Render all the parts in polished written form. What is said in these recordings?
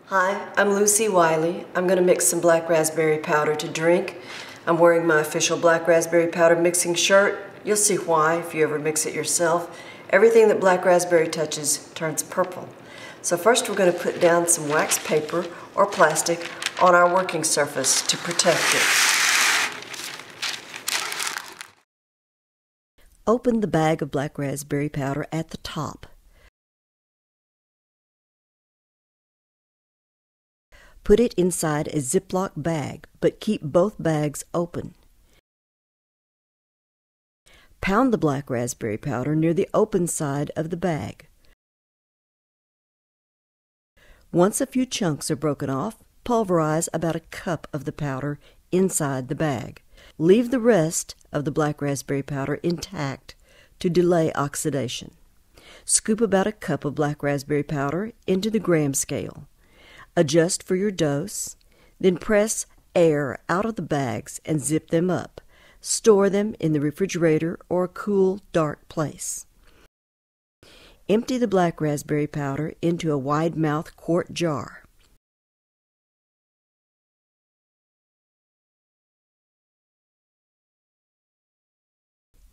Hi, I'm Lucy Wiley. I'm going to mix some black raspberry powder to drink. I'm wearing my official black raspberry powder mixing shirt. You'll see why if you ever mix it yourself. Everything that black raspberry touches turns purple. So first we're going to put down some wax paper or plastic on our working surface to protect it. Open the bag of black raspberry powder at the top. Put it inside a Ziploc bag, but keep both bags open. Pound the black raspberry powder near the open side of the bag. Once a few chunks are broken off, pulverize about a cup of the powder inside the bag. Leave the rest of the black raspberry powder intact to delay oxidation. Scoop about a cup of black raspberry powder into the gram scale. Adjust for your dose, then press air out of the bags and zip them up. Store them in the refrigerator or a cool, dark place. Empty the black raspberry powder into a wide-mouth quart jar.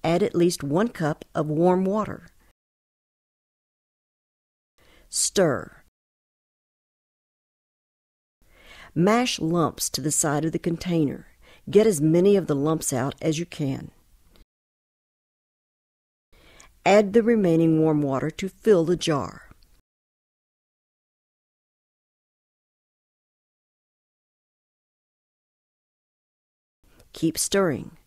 Add at least 1 cup of warm water. Stir. Mash lumps to the side of the container. Get as many of the lumps out as you can. Add the remaining warm water to fill the jar. Keep stirring.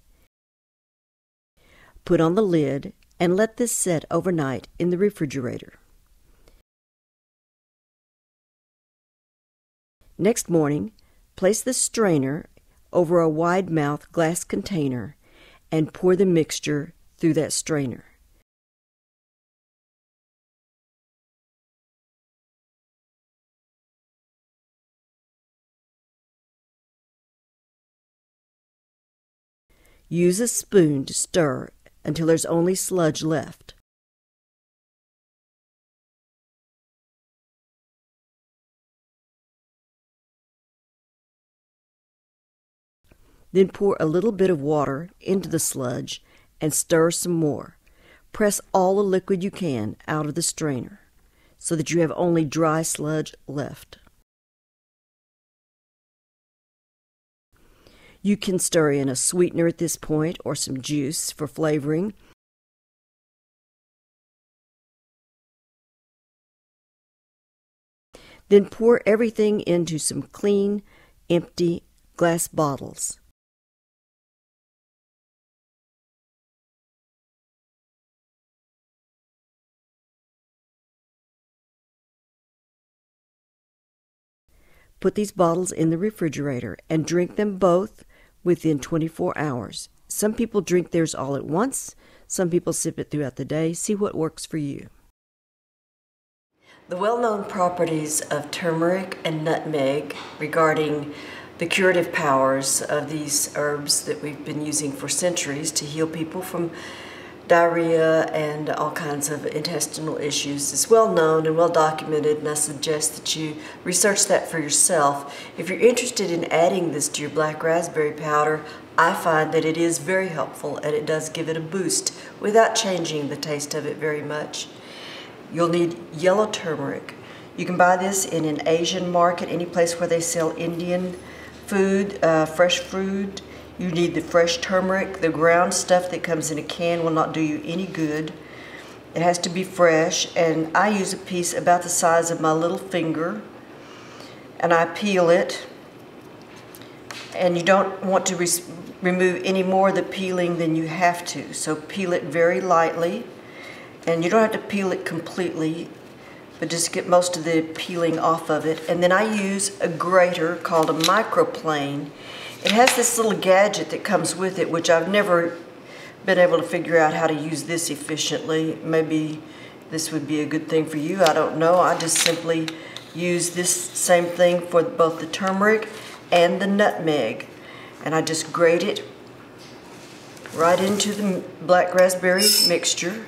Put on the lid and let this set overnight in the refrigerator. Next morning, place the strainer over a wide-mouth glass container and pour the mixture through that strainer. Use a spoon to stir until there's only sludge left. Then pour a little bit of water into the sludge and stir some more. Press all the liquid you can out of the strainer so that you have only dry sludge left. You can stir in a sweetener at this point or some juice for flavoring. Then pour everything into some clean, empty glass bottles. Put these bottles in the refrigerator and drink them both within 24 hours. Some people drink theirs all at once. Some people sip it throughout the day. See what works for you. The well-known properties of turmeric and nutmeg regarding the curative powers of these herbs that we've been using for centuries to heal people from diarrhea and all kinds of intestinal issues is well known and well documented, and I suggest that you research that for yourself. If you're interested in adding this to your black raspberry powder, I find that it is very helpful and it does give it a boost without changing the taste of it very much. You'll need yellow turmeric. You can buy this in an Asian market, any place where they sell Indian food, fresh food. You need the fresh turmeric. The ground stuff that comes in a can will not do you any good. It has to be fresh, and I use a piece about the size of my little finger, and I peel it. And you don't want to remove any more of the peeling than you have to, so peel it very lightly. And you don't have to peel it completely, but just get most of the peeling off of it. And then I use a grater called a microplane. It has this little gadget that comes with it, which I've never been able to figure out how to use this efficiently. Maybe this would be a good thing for you. I don't know. I just simply use this same thing for both the turmeric and the nutmeg. And I just grate it right into the black raspberry mixture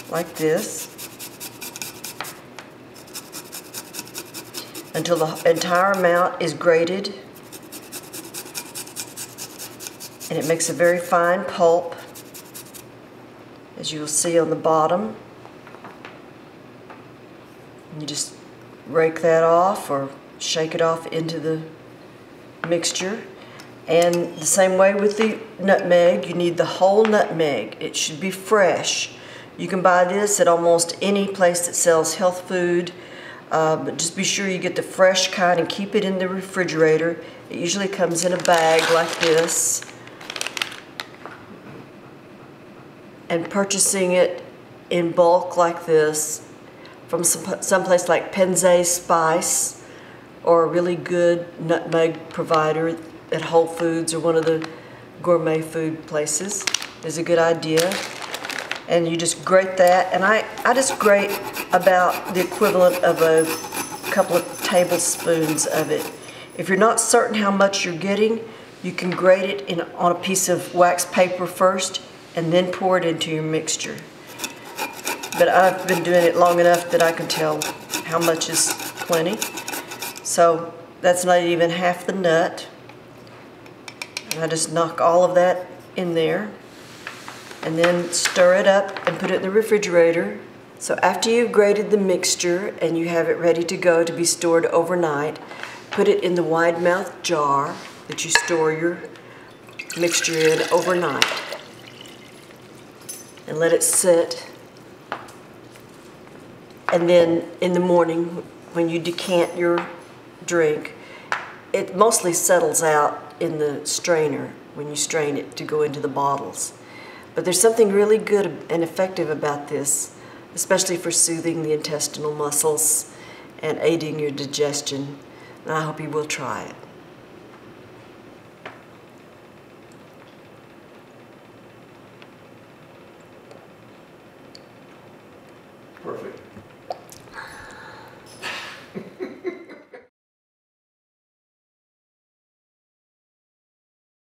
like this. until the entire amount is grated, and it makes a very fine pulp, as you will see on the bottom. You just rake that off or shake it off into the mixture. And the same way with the nutmeg, you need the whole nutmeg. It should be fresh. You can buy this at almost any place that sells health food, but just be sure you get the fresh kind and keep it in the refrigerator. It usually comes in a bag like this. And purchasing it in bulk like this from someplace like Penzay Spice, or a really good nutmeg provider at Whole Foods or one of the gourmet food places, is a good idea. And you just grate that, and I just grate about the equivalent of a couple of tablespoons of it. If you're not certain how much you're getting, you can grate it on a piece of wax paper first and then pour it into your mixture. But I've been doing it long enough that I can tell how much is plenty. So that's not even half the nut. And I just knock all of that in there and then stir it up and put it in the refrigerator. So after you've grated the mixture and you have it ready to go to be stored overnight, put it in the wide mouth jar that you store your mixture in overnight and let it sit. And then in the morning when you decant your drink, it mostly settles out in the strainer when you strain it to go into the bottles. But there's something really good and effective about this, especially for soothing the intestinal muscles and aiding your digestion. And I hope you will try it. Perfect.